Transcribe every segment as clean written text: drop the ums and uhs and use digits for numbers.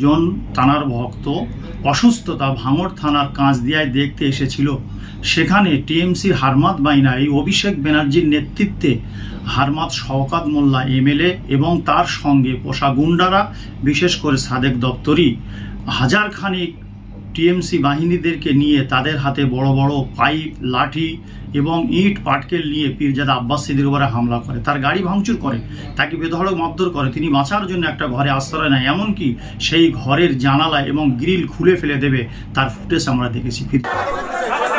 জন থানার ভক্ত অসুস্থতা ভাঙড় থানার কাঁচদিয়ায় দেখতে এসেছিল। সেখানে টিএমসির হারমাত বাইনা এই অভিষেক ব্যানার্জির নেতৃত্বে হারমাত শওকাত মোল্লা এমএলএ এবং তার সঙ্গে পোষা গুন্ডারা, বিশেষ করে সাদেক দপ্তরি, হাজার খানিক টিএমসি বাহিনীদেরকে নিয়ে তাদের হাতে বড় বড় পাইপ, লাঠি এবং ইট পাটকেল নিয়ে পীরজাদা আব্বাস সিদ্দিকীর উপরে হামলা করে, তার গাড়ি ভাঙচুর করে, তাকে বেধড়ক মারধর করে। তিনি বাঁচার জন্য একটা ঘরে আশ্রয় নেয়, এমনকি সেই ঘরের জানালা এবং গ্রিল খুলে ফেলে দেবে, তার ফুটেজ আমরা দেখেছি।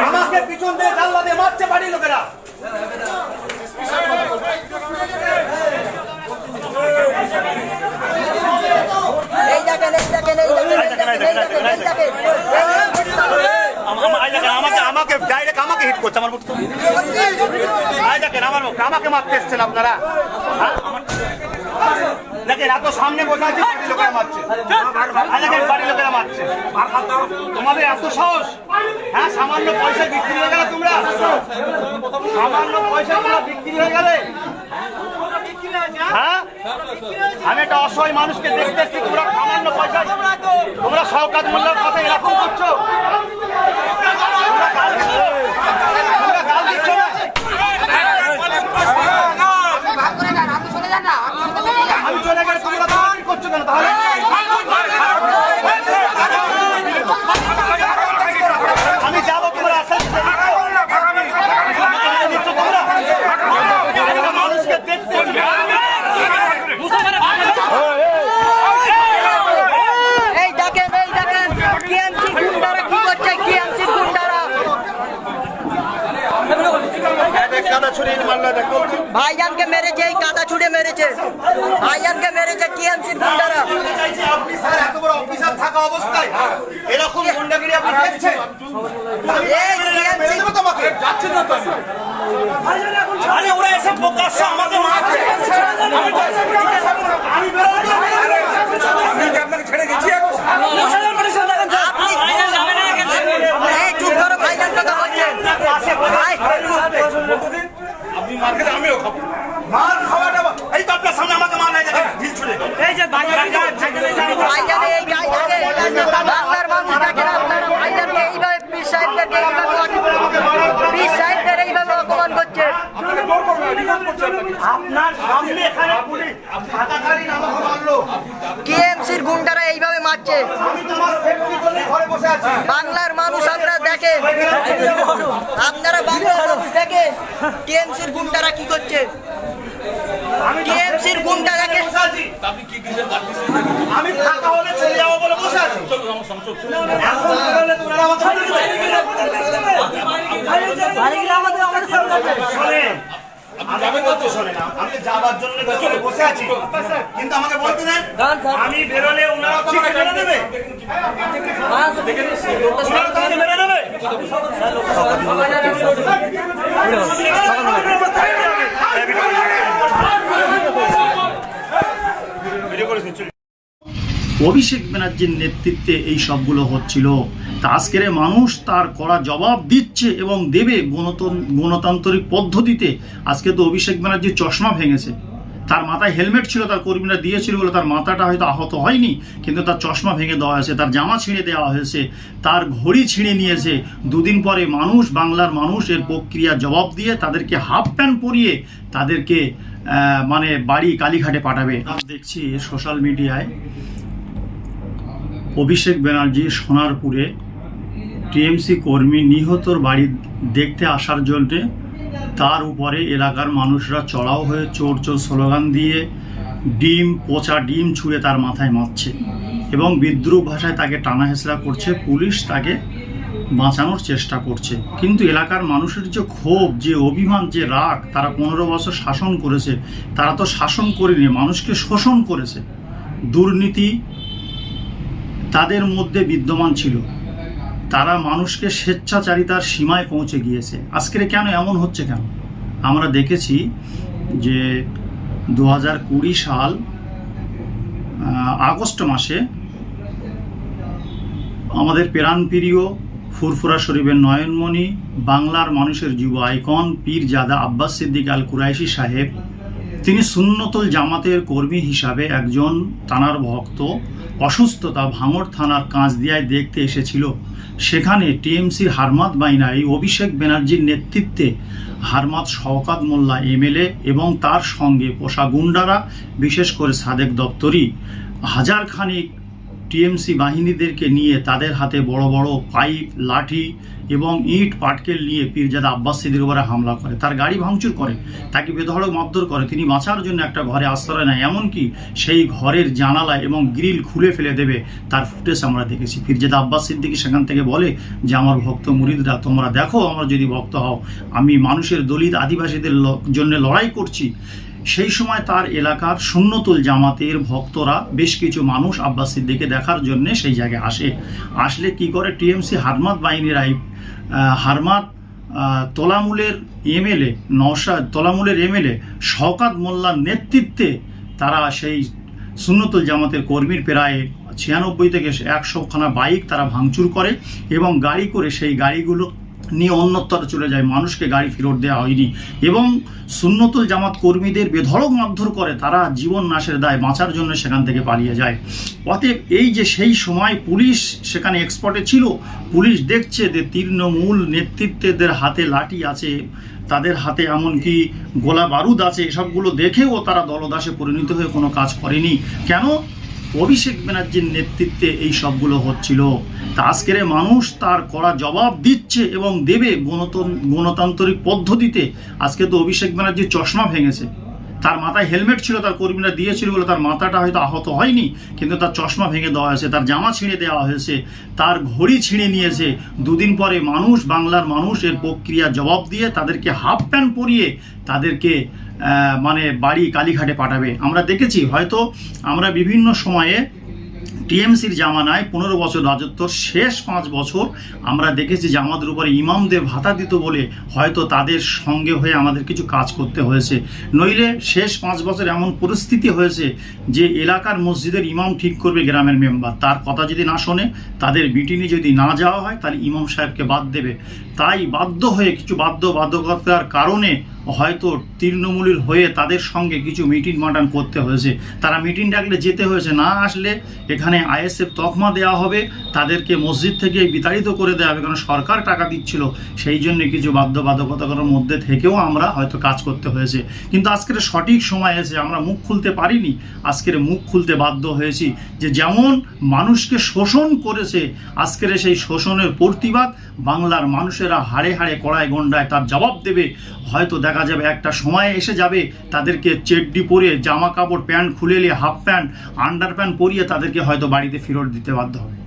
আমাকে পিছন দিয়ে জানলা দিয়ে মারছে বাড়ি লোকেরা। আমাকে ডাইরেক্ট আমাকে হিট করছে আমার মুখ। দেখেন আমার মুখ, আমাকে মারতে এসছেন আপনারা। দেখেন এত সামনে বসে আছে, বাড়ি লোকেরা মারছে। দেখেন বাড়ি লোকেরা মারছে। তোমাদের এত সাহস? হ্যাঁ, সামান্য পয়সা বিক্রি হয়ে গেলে তোমরা, সামান্য পয়সা তোমরা বিক্রি হয়ে গেলে। হ্যাঁ, আমি একটা অসহায় মানুষকে দেখতে এসছি, তোমরা সামান্য পয়সা, তোমরা শওকাত মোল্লার কথা এরকম করছো। আমি চলে গেলে তোমরা দাঁড়ানি করছো কেন তাহলে? আমি যাবো, তোমরা আসেন মানুষকে দেখতে। ভাইজানকে মেরেছে, এই কাদা ছুড়ে মেরেছে, ভাইজানকে মেরেছে টিএমসির গুন্ডারা। আপনি স্যার এত বড় অফিসার থাকা অবস্থায় এরকম গুন্ডাগিরি আপনি দেখছেন? এই টিএমসি তোমাকে যাচ্ছেন না তো? আরে ওরা এসে প্রকাশ্য আমাকে মারছে। আমি বেরোবো, আপনাকে ছেড়ে গেছি। এই চুপ করো, ভাইজান কথা বলছেন। আপনি মার্কেটে আমিও খাবো মার খাওয়াটা। এই তো আপনার সামনে আমাকে মার নাই, দেখেন ঢিল ছুড়ে। এই যে ভাইজান এই জায়গায় বাংলার মানুষ দেখেন, আপনারা ভাইজানকে এইভাবে পীর সাহেবদেরকে পীর সাহেবদের এইভাবে অপমান করছে। আপনার সামনে এখানে পুলিশ হাতাকারি আমাকে মারলো, টিএমসির গুন্ডারা এইভাবে মারছে। আমি তোমার সেফটির জন্য ঘরে বসে আছি। বাংলার মানুষ আপনারা দেখেন, আপনারা বাংলার মানুষ দেখেন টিএমসির গুন্ডারা কি করছে। টিএমসির গুন্ডারাকে আমি ফাঁকা হলে চলে যাবো বলে বসে আছি। এখন বেরোলে তোমরা আমাকে শোনেন, আমি বলতে শোনেন, আমি যাবার জন্য বসে আছি, কিন্তু আমাকে বলতে দেন। আমি বেরোলে ওনারা তো আমাকে মেরে দেবে, ওনারা তো আমাকে মেরে দেবে। অভিষেক ব্যানার্জির নেতৃত্বে এই সবগুলো হচ্ছিল। তা আজকের মানুষ তার কড়া জবাব দিচ্ছে এবং দেবে গণতান্ত্রিক পদ্ধতিতে। আজকে তো অভিষেক ব্যানার্জির চশমা ভেঙেছে, তার মাথায় হেলমেট ছিল, তার কর্মীরা দিয়েছিল বলে তার মাথাটা হয়তো আহত হয়নি, কিন্তু তার চশমা ভেঙে দেওয়া হয়েছে, তার জামা ছিঁড়ে দেওয়া হয়েছে, তার ঘড়ি ছিঁড়ে নিয়েছে। দুদিন পরে মানুষ, বাংলার মানুষ এর প্রক্রিয়া জবাব দিয়ে তাদেরকে হাফ প্যান্ট পরিয়ে তাদেরকে মানে বাড়ি কালীঘাটে পাঠাবে। আমরা দেখছি সোশ্যাল মিডিয়ায় অভিষেক ব্যানার্জি সোনারপুরে টিএমসি কর্মী নিহতর বাড়ি দেখতে আসার জন্যে তার উপরে এলাকার মানুষরা চড়াও হয়ে চোর চোর স্লোগান দিয়ে ডিম, পচা ডিম ছুঁড়ে তার মাথায় মারছে এবং বিদ্রুপ ভাষায় তাকে টানা হেঁচড়া করছে। পুলিশ তাকে বাঁচানোর চেষ্টা করছে, কিন্তু এলাকার মানুষের যে ক্ষোভ, যে অভিমান, যে রাগ, তারা 15 বছর শাসন করেছে, তারা তো শাসন করেনি, মানুষকে শোষণ করেছে। দুর্নীতি তাদের মধ্যে বিদ্যমান ছিল, তারা মানুষকে স্বেচ্ছাচারিতার সীমায় পৌঁছে গিয়েছে। আজকের কেন এমন হচ্ছে কেন? আমরা দেখেছি যে 2020 সাল আগস্ট মাসে আমাদের প্রাণপ্রিয় ফুরফুরা শরীফের নয়নমণি, বাংলার মানুষের যুব আইকন পীরজাদা আব্বাস সিদ্দিক আল কুরাইশি সাহেব তিনি সুন্নতুল জামাতের কর্মী হিসাবে একজন তানার ভক্ত অসুস্থতা ভাঙড় থানার কাঁচদিয়ায় দেখতে এসেছিল। সেখানে টিএমসির হারমাত বাইনা এই অভিষেক ব্যানার্জির নেতৃত্বে হারমাত শওকাত মোল্লা এমএলএ এবং তার সঙ্গে পোষা গুন্ডারা, বিশেষ করে সাদেক দপ্তরি, হাজার খানিক টিএমসি বাহিনীদেরকে নিয়ে তাদের হাতে বড় বড় পাইপ, লাঠি এবং ইট পাটকেল নিয়ে পীরজাদা আব্বাস সিদ্দিকীর উপরে হামলা করে, তার গাড়ি ভাঙচুর করে, তাকে বেধড়ক মারধর করে। তিনি বাঁচার জন্য একটা ঘরে আশ্রয় নেয়, এমনকি সেই ঘরের জানালা এবং গ্রিল খুলে ফেলে দেবে, তার ফুটেজ আমরা দেখেছি। পীরজাদা আব্বাস সিদ্দিকী সেখান থেকে বলে যে আমার ভক্ত মুরিদরা তোমরা দেখো, আমরা যদি ভক্ত হও, আমি মানুষের দলিত আদিবাসীদের জন্য লড়াই করছি। সেই সময় তার এলাকার সুন্নতুল জামাতের ভক্তরা বেশ কিছু মানুষ আব্বাস সিদ্দিকীকে দেখার জন্য সেই জায়গায় আসলে কি করে টিএমসি হারমাত বাহিনীরাই হারমাত তোলামূলের এমএলএ শওকাত মোল্লার নেতৃত্বে তারা সেই সুন্নতুল জামাতের কর্মীর প্রায় 96 থেকে 100খানা বাইক তারা ভাঙচুর করে এবং গাড়ি করে সেই গাড়িগুলো নিয়ে অন্যত্র চলে যায়। মানুষকে গাড়ি ফেরত দেওয়া হয়নি এবং সুন্নতুল জামাত কর্মীদের বেধড়ক মারধর করে, তারা জীবন নাশের দায় বাঁচার জন্য সেখান থেকে পালিয়ে যায়। অতএব এই যে সেই সময় পুলিশ সেখানে এক্সপর্টে ছিল, পুলিশ দেখছে যে তৃণমূল নেতৃত্বদের হাতে লাঠি আছে, তাদের হাতে এমনকি গোলা বারুদ আছে, এসবগুলো দেখেও তারা দলদাসে পরিণত হয়ে কোনো কাজ করেনি। কেন? অভিষেক ব্যানার্জির নেতৃত্বে এই সবগুলো হচ্ছিল। তা আজকের মানুষ তার কড়া জবাব দিচ্ছে এবং দেবে গণতান্ত্রিক পদ্ধতিতে। আজকে তো অভিষেক ব্যানার্জির চশমা ভেঙেছে, তার মাথায় হেলমেট ছিল, তার কর্মীরা দিয়েছিল বলে তার মাথাটা হয়তো আহত হয়নি, কিন্তু তার চশমা ভেঙে দেওয়া হয়েছে, তার জামা ছিঁড়ে দেওয়া হয়েছে, তার ঘড়ি ছিঁড়ে নিয়েছে। দুদিন পরে বাংলার মানুষ এর প্রক্রিয়া জবাব দিয়ে তাদেরকে হাফ প্যান্ট পরিয়ে তাদেরকে বাড়ি কালীঘাটে পাঠাবে। আমরা দেখেছি, হয়তো আমরা বিভিন্ন সময়ে টিএমসির জামানায় 15 বছর রাজত্বর শেষ 5 বছর আমরা দেখেছি যে আমাদের উপরে ইমামদের ভাতা দিত বলে হয়তো তাদের সঙ্গে হয়ে আমাদের কিছু কাজ করতে হয়েছে। নইলে শেষ 5 বছর এমন পরিস্থিতি হয়েছে যে এলাকার মসজিদের ইমাম ঠিক করবে গ্রামের মেম্বার, তার কথা যদি না শোনে, তাদের মিটিংয়ে যদি না যাওয়া হয়, তাহলে ইমাম সাহেবকে বাদ দেবে। তাই বাধ্য হয়ে কিছু বাধ্যবাধকতার কারণে হয়তো তৃণমূলের হয়ে তাদের সঙ্গে কিছু মিটিং মাটান করতে হয়েছে, তারা মিটিং ডাকলে যেতে হয়েছে, না আসলে এখানে আইএসএফ তকমা দেওয়া হবে, তাদেরকে মসজিদ থেকে বিতাড়িত করে দেওয়া হবে, কারণ সরকার টাকা দিচ্ছিল। সেই জন্য কিছু বাধ্যবাধকতার মধ্যে থেকেও আমরা হয়তো কাজ করতে হয়েছে। কিন্তু আজকের সঠিক সময় এসে আমরা মুখ খুলতে পারিনি, আজকের মুখ খুলতে বাধ্য হয়েছি যে যেমন মানুষকে শোষণ করেছে, আজকের সেই শোষণের প্রতিবাদ বাংলার মানুষেরা হাড়ে হাড়ে কড়ায় গন্ডায় তার জবাব দেবে। হয়তো দেখা যাবে একটা সময় এসে যাবে তাদেরকে চেড্ডি পরে, জামা কাপড় প্যান্ট খুলে হাফ প্যান্ট, আন্ডার প্যান্ট পরিয়ে তাদেরকে হয়তো বাড়িতে ফেরত দিতে বাধ্য হবে।